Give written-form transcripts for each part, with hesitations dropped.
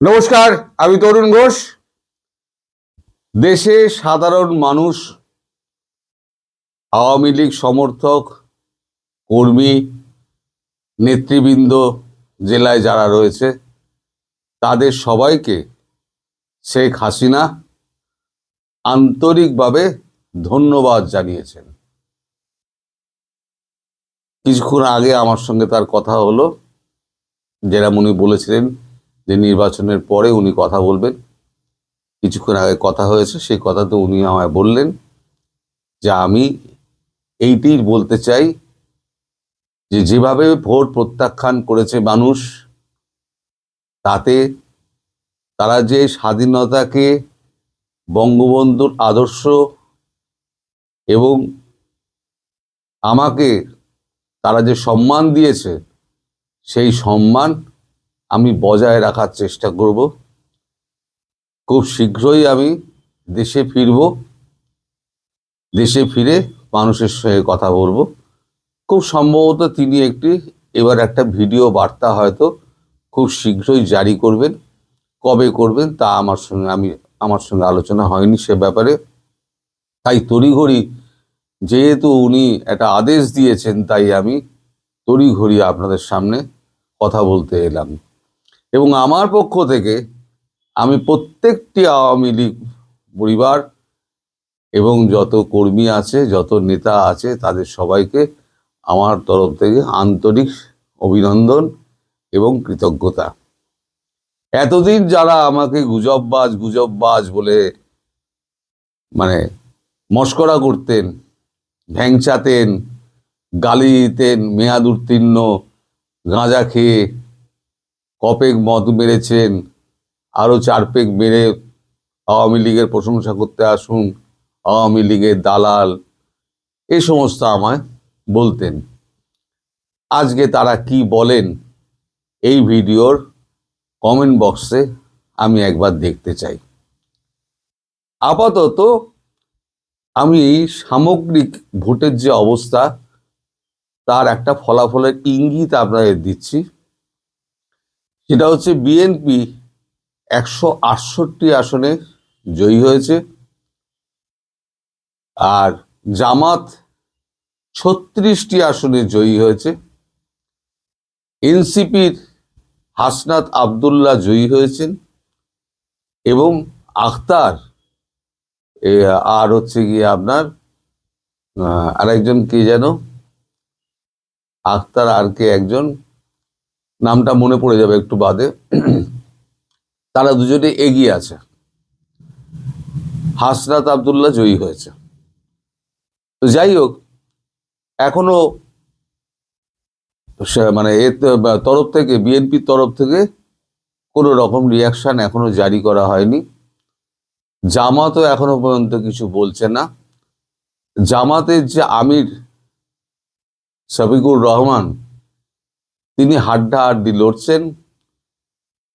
নমস্কার, আমি তরুণ ঘোষ। দেশে সাধারণ মানুষ, আওয়ামী লীগ সমর্থক, কর্মী, নেতৃবৃন্দ, জেলায় যারা রয়েছে তাদের সবাইকে শেখ হাসিনা আন্তরিকভাবে ধন্যবাদ জানিয়েছেন। কিছুক্ষণ আগে আমার সঙ্গে তার কথা হলো, যেরকম উনি বলেছিলেন যে নির্বাচনের পরে উনি কথা বলবেন। কিছুক্ষণ আগে কথা হয়েছে, সেই কথাতে উনি আমায় বললেন যে আমি এইটাই বলতে চাই যে যেভাবে ভোট প্রত্যাখ্যান করেছে মানুষ, তাতে তারা যে স্বাধীনতাকে, বঙ্গবন্ধুর আদর্শ এবং আমাকে তারা যে সম্মান দিয়েছে, সেই সম্মান আমি বজায় রাখার চেষ্টা করব। খুব শীঘ্রই আমি দেশে ফিরব, দেশে ফিরে মানুষের সঙ্গে কথা বলবো। খুব সম্ভবত তিনি এবার একটা ভিডিও বার্তা হয়তো খুব শীঘ্রই জারি করবেন। কবে করবেন তা আমার সঙ্গে আলোচনা হয়নি সে ব্যাপারে। তাই তড়িঘড়ি, যেহেতু উনি একটা আদেশ দিয়েছেন, তাই আমি তড়িঘড়ি আপনাদের সামনে কথা বলতে এলাম। এবং আমার পক্ষ থেকে আমি প্রত্যেকটি আওয়ামী লীগ পরিবার এবং যত কর্মী আছে, যত নেতা আছে, তাদের সবাইকে আমার তরফ থেকে আন্তরিক অভিনন্দন এবং কৃতজ্ঞতা। এতদিন যারা আমাকে গুজববাজ বলে মস্করা করতেন, ভ্যাংচাতেন, গালি দিতেন, মেয়াদ উত্তীর্ণ, গাঁজা খেয়ে কপেক মদ মেরেছেন, আরও 4 পেগ মেরে আওয়ামী লীগের প্রশংসা করতে আসুন, আওয়ামী লীগের দালাল, এই সমস্ত আমায় বলতেন। আজকে তারা কি বলেন এই ভিডিওর কমেন্ট বক্সে আমি একবার দেখতে চাই। আপাতত আমি সামগ্রিক ভোটের যে অবস্থা, তার একটা ফলাফলের ইঙ্গিত আপনাদের দিচ্ছি। সেটা হচ্ছে বিএনপি 168 আসনে জয়ী হয়েছে, আর জামাত 36টি আসনে জয়ী হয়েছে। এনসিপির হাসনাত আবদুল্লাহ জয়ী হয়েছেন এবং আখতার, আর হচ্ছে গিয়ে আপনার আরেকজন কে যেন, আখতার আর কে একজন, নামটা মনে পড়ে যাবে একটু বাদে, তারা দুজনে এগিয়ে আছে। হাসনাত আবদুল্লাহ জয়ী হয়েছে। তো যাই হোক, এখনো তরফ থেকে, বিএনপির তরফ থেকে কোনো রকম রিয়াকশন এখনো জারি করা হয়নি। জামাতও এখনো পর্যন্ত কিছু বলছে না। জামাতের যে আমির শফিকুর রহমান, তিনি হাড্ডাহাড্ডি লড়ছেন,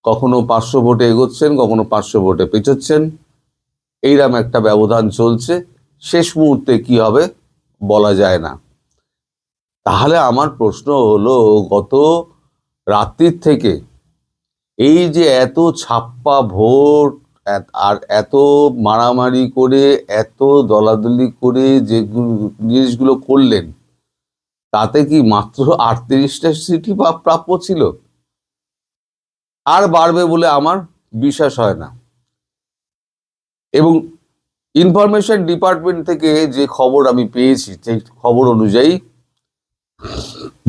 কখনো 500 ভোটে এগোচ্ছেন, কখনো 500 ভোটে পেছোচ্ছেন, এইরকম একটা ব্যবধান চলছে। শেষ মুহূর্তে কি হবে বলা যায় না। তাহলে আমার প্রশ্ন হলো, গত রাত্রির থেকে এই যে এত ছাপ্পা ভোট, আর এত মারামারি করে, এত দলাদলি করে যে জিনিসগুলো করলেন, তাতে কি মাত্র 38টা সিটই প্রাপ্য ছিল? আর বাড়বে বলে আমার বিশ্বাস হয় না। এবং ইনফরমেশন ডিপার্টমেন্ট থেকে যে খবর আমি পেয়েছি, সেই খবর অনুযায়ী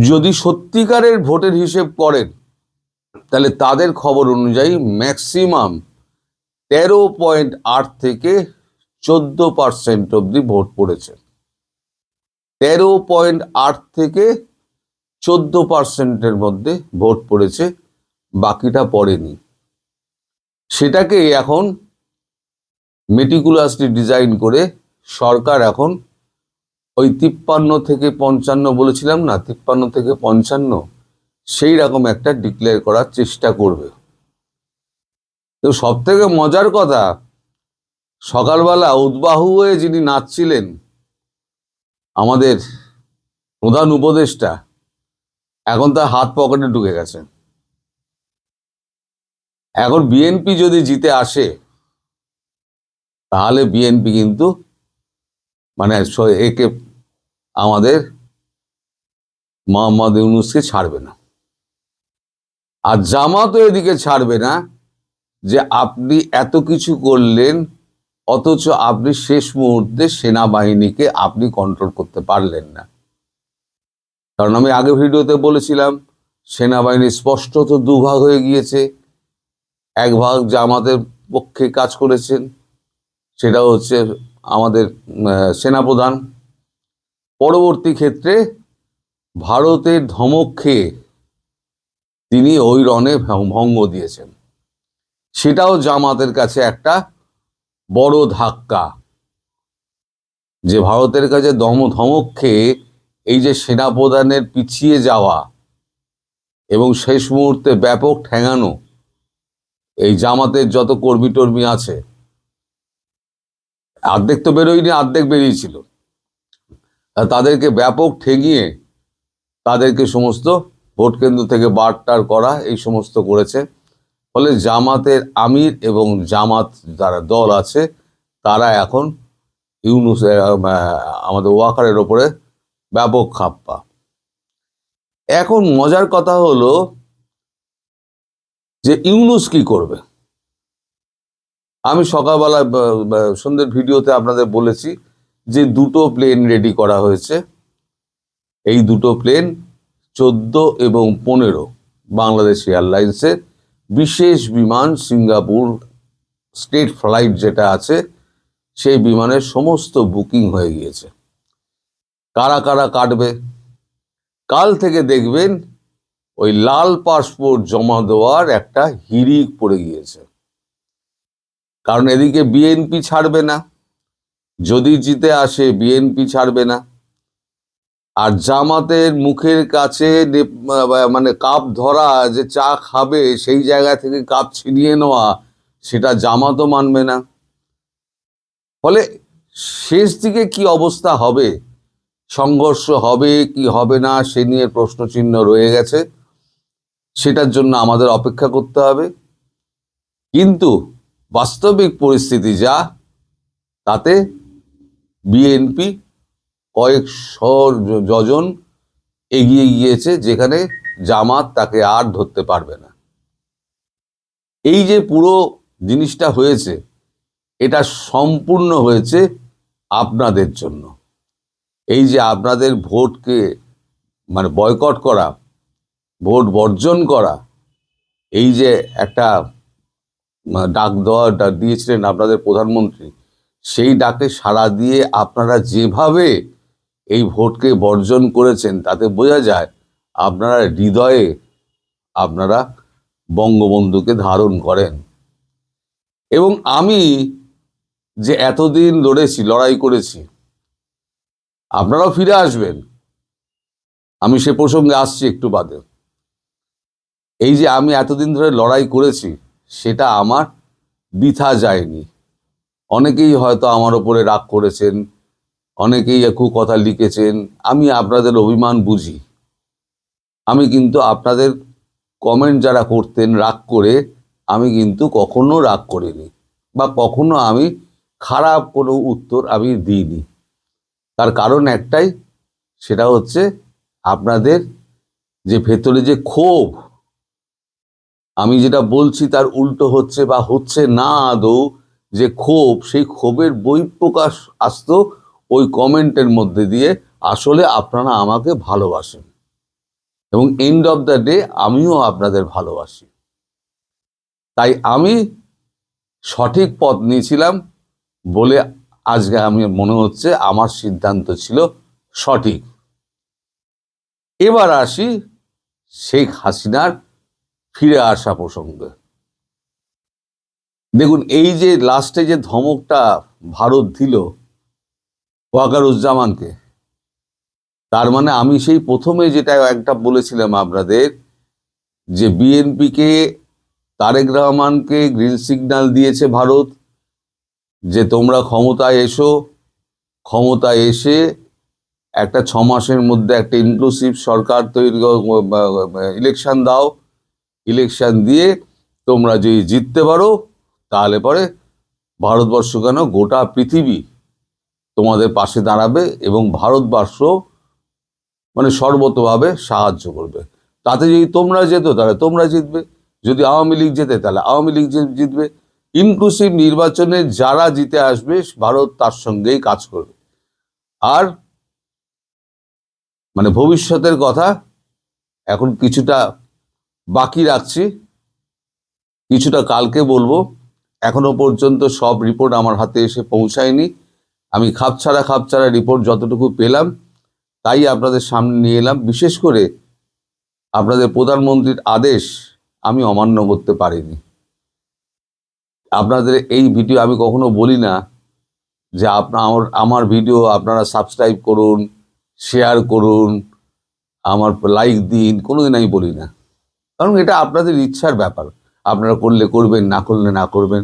যদি সত্যিকারের ভোটের হিসেব করেন, তাহলে তাদের খবর অনুযায়ী ম্যাক্সিমাম 13.8 থেকে 14% অব্দি ভোট পড়েছে। 13.8 থেকে 14%-এর মধ্যে ভোট পড়েছে, বাকিটা পড়েনি। সেটাকে এখন মেটিকুলাসলি ডিজাইন করে সরকার এখন ওই 53 থেকে 55 বলেছিলাম না, 53 থেকে 55, সেই রকম একটা ডিক্লেয়ার করার চেষ্টা করবে। তো সব থেকে মজার কথা, সকালবেলা উদ্বাহু হয়ে যিনি নাচছিলেন, আমাদের প্রধান উপদেষ্টা, এখন তার হাত পকেটে ঢুকে গেছে। এখন বিএনপি যদি জিতে আসে তাহলে বিএনপি কিন্তু মানে একে আমাদের মোহাম্মদ ইউনূসকে ছাড়বে না, আর জামাতও এদিকে ছাড়বে না যে আপনি এত কিছু করলেন অথচ আপনি শেষ মুহূর্তে সেনাবাহিনীকে আপনি কন্ট্রোল করতে পারলেন না। কারণ আমি আগে ভিডিওতে বলেছিলাম সেনাবাহিনী স্পষ্টত দুভাগ হয়ে গিয়েছে। এক ভাগ জামাতের পক্ষে কাজ করেছেন, সেটা হচ্ছে আমাদের সেনাপ্রধান। পরবর্তী ক্ষেত্রে ভারতের ধমক খেয়ে তিনি ওই রণে ভঙ্গ দিয়েছেন, সেটাও জামাতের কাছে একটা বড় ধাক্কা, যে ভারতের কাছে ধমক খেয়ে এই যে সেনাপ্রধানের পিছিয়ে যাওয়া এবং শেষ মুহূর্তে ব্যাপক ঠেঙানো, এই জামাতের যত কর্মী টর্মী আছে অর্ধেক তো বেরোয়নি, অর্ধেক বেরিয়েছিল, তাদেরকে ব্যাপক ঠেঙিয়ে তাদেরকে সমস্ত ভোট কেন্দ্র থেকে বারটার করা, এই সমস্ত করেছে। ফলে জামাতের আমির এবং জামাত যারা দল আছে তারা এখন ইউনূস আমাদের ওয়াকারের ওপরে ব্যাপক খাপ্পা। এখন মজার কথা হলো যে ইউনূস কি করবে। আমি সকালবেলা সন্ধ্যের ভিডিওতে আপনাদের বলেছি যে দুটো প্লেন রেডি করা হয়েছে। এই দুটো প্লেন 14 এবং 15 বাংলাদেশ এয়ারলাইন্সের বিশেষ বিমান, সিঙ্গাপুর স্টেট ফ্লাইট যেটা আছে সেই বিমানের সমস্ত বুকিং হয়ে গিয়েছে। কারা কারা কাটবে কাল থেকে দেখবেন ওই লাল পাসপোর্ট জমা দেওয়ার একটা হিড়িক পড়ে গিয়েছে। কারণ এদিকে বিএনপি ছাড়বে না, যদি জিতে আসে বিএনপি ছাড়বে না, আর জামাতের মুখের কাছে মানে কাপ ধরা, যে চা খাবে সেই জায়গা থেকে কাপ ছিনিয়ে নেওয়া, সেটা জামাতও মানবে না। ফলে শেষ দিকে কি অবস্থা হবে, সংঘর্ষ হবে কি হবে না সে নিয়ে প্রশ্নচিহ্ন রয়ে গেছে, সেটার জন্য আমাদের অপেক্ষা করতে হবে। কিন্তু বাস্তবিক পরিস্থিতি যা, তাতে বিএনপি কয়েকশো যোজন এগিয়ে গিয়েছে, যেখানে জামাত তাকে আর ধরতে পারবে না। এই যে পুরো জিনিসটা হয়েছে, এটা সম্পূর্ণ হয়েছে আপনাদের জন্য। এই যে আপনাদের ভোটকে মানে বয়কট করা, ভোট বর্জন করা, এই যে একটা ডাক দিয়েছিলেন আপনাদের প্রধানমন্ত্রী, সেই ডাকে সাড়া দিয়ে আপনারা যেভাবে এই ভোটকে বর্জন করেছেন, তাতে বোঝা যায় আপনারা হৃদয়ে আপনারা বঙ্গবন্ধুকে ধারণ করেন। এবং আমি যে এতদিন লড়াই করেছি, আপনারাও ফিরে আসবেন, আমি সে প্রসঙ্গে আসছি একটু বাদে। এই যে আমি এতদিন ধরে লড়াই করেছি, সেটা আমার বৃথা যায়নি। অনেকেই হয়তো আমার ওপরে রাগ করেছেন, অনেকেই একটু কথা লিখেছেন, আমি আপনাদের অভিমান বুঝি। আমি কিন্তু আপনাদের কমেন্ট যারা করতেন রাগ করে, আমি কিন্তু কখনো রাগ করিনি, বা কখনো আমি খারাপ কোনো উত্তর আমি দিইনি। তার কারণ একটাই, সেটা হচ্ছে আপনাদের যে ভেতরে যে ক্ষোভ, আমি যেটা বলছি তার উল্টো হচ্ছে বা হচ্ছে না আদৌ যে ক্ষোভ, সেই ক্ষোভের বহিঃপ্রকাশ আসতো ওই কমেন্টের মধ্যে দিয়ে। আসলে আপনারা আমাকে ভালোবাসেন এবং এন্ড অফ দ্য ডে আমিও আপনাদের ভালোবাসি। তাই আমি সঠিক পথ নিয়েছিলাম বলে আজকে আমি মনে হচ্ছে আমার সিদ্ধান্ত ছিল সঠিক। এবার আসি শেখ হাসিনার ফিরে আসা প্রসঙ্গে। দেখুন, এই যে লাস্টে যে ধমকটা ভারত দিল ওয়াকারুজ্জামানকে, তার মানে আমি সেই প্রথমে যেটা একটা বলেছিলাম আপনাদের, যে বিএনপিকে, তারেক রহমানকে গ্রিন সিগন্যাল দিয়েছে ভারত যে তোমরা ক্ষমতায় এসো, ক্ষমতায় এসে একটা 6 মাসের মধ্যে একটা ইনক্লুসিভ সরকার তৈরি, ইলেকশন দাও, ইলেকশন দিয়ে তোমরা যদি জিততে পারো তাহলে পরে ভারতবর্ষ কেন গোটা পৃথিবী তোমাদের পাশে দাঁড়াবে এবং ভারতবর্ষ মানে সর্বতভাবে সাহায্য করবে। তাতে যদি তোমরা যেত তাহলে তোমরা জিতবে, যদি আওয়ামী লীগ জেতে তাহলে আওয়ামী লীগ জিতবে। ইনক্লুসিভ নির্বাচনে যারা জিতে আসবে ভারত তার সঙ্গেই কাজ করবে। আর মানে ভবিষ্যতের কথা এখন কিছুটা বাকি রাখছি, কিছুটা কালকে বলবো। এখনো পর্যন্ত সব রিপোর্ট আমার হাতে এসে পৌঁছায়নি। আমি খাপছাড়া রিপোর্ট যতটুকু পেলাম তাই আপনাদের সামনে নিয়ে এলাম। বিশেষ করে আপনাদের প্রধানমন্ত্রীর আদেশ আমি অমান্য করতে পারিনি। আপনাদের এই ভিডিও আমি কখনো বলি না যে আমার ভিডিও আপনারা সাবস্ক্রাইব করুন, শেয়ার করুন, আমার লাইক দিন, কোনোদিন আমি বলি না। কারণ এটা আপনাদের ইচ্ছার ব্যাপার, আপনারা করলে করবেন, না করলে না করবেন।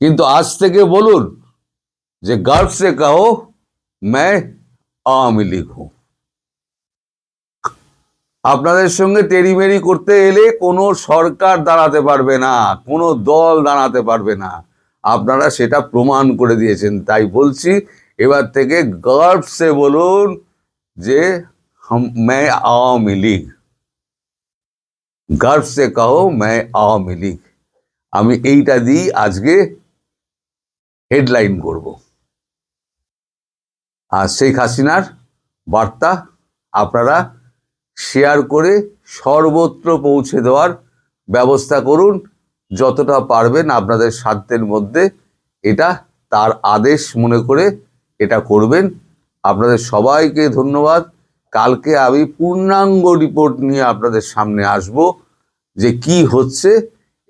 কিন্তু আজ থেকে বলুন যে गर्व से कहो मैं আওয়ামী লীগ হুঁ। আপনাদের সঙ্গে টেরিমেরি করতে এলে কোনো সরকার দাঁড়াতে পারবে না, কোনো দল দাঁড়াতে পারবে না। আপনারা সেটা প্রমাণ করে দিয়েছেন। তাই বলছি এবার থেকে गर्व से বলুন যে मैं আওয়ামী লীগ, गर्व से कहो मैं আওয়ামী লীগ। আমি এইটা দিয়ে আজকে হেডলাইন করব। আর শেখ হাসিনার বার্তা আপনারা শেয়ার করে সর্বত্র পৌঁছে দেওয়ার ব্যবস্থা করুন, যতটা পারবেন আপনাদের সাধ্যের মধ্যে। এটা তার আদেশ মনে করে এটা করবেন। আপনাদের সবাইকে ধন্যবাদ। কালকে আমি পূর্ণাঙ্গ রিপোর্ট নিয়ে আপনাদের সামনে আসব যে কি হচ্ছে,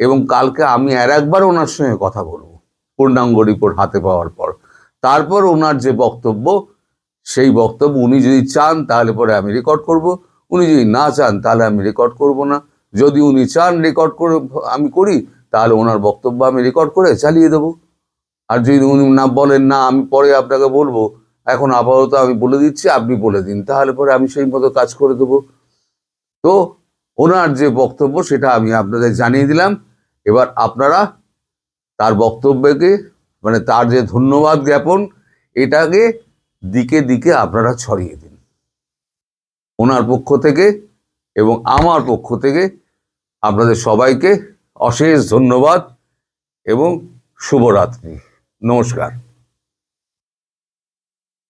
এবং কালকে আমি একবার ওনার সঙ্গে কথা বলবো পূর্ণাঙ্গ রিপোর্ট হাতে পাওয়ার পর। তারপর ওনার যে বক্তব্য, সেই বক্তব্য উনি যদি চান তাহলে পরে আমি রেকর্ড করব, উনি যদি না চান তাহলে আমি রেকর্ড করব না। যদি উনি চান রেকর্ড করে আমি করি তাহলে ওনার বক্তব্য আমি রেকর্ড করে চালিয়ে দেব। আর যদি উনি না বলেন না আমি পরে আপনাকে বলবো, এখন আপাতত আমি বলে দিচ্ছি আপনি বলে দিন, তাহলে পরে আমি সেই মতো কাজ করে দেব। তো ওনার যে বক্তব্য সেটা আমি আপনাদের জানিয়ে দিলাম। এবার আপনারা তার বক্তব্যকে মানে তার যে ধন্যবাদ জ্ঞাপন এটাকে দিকে দিকে আপনারা ছড়িয়ে দিন ওনার পক্ষ থেকে এবং আমার পক্ষ থেকে। আপনাদের সবাইকে অশেষ ধন্যবাদ এবং শুভরাত্রি। নমস্কার।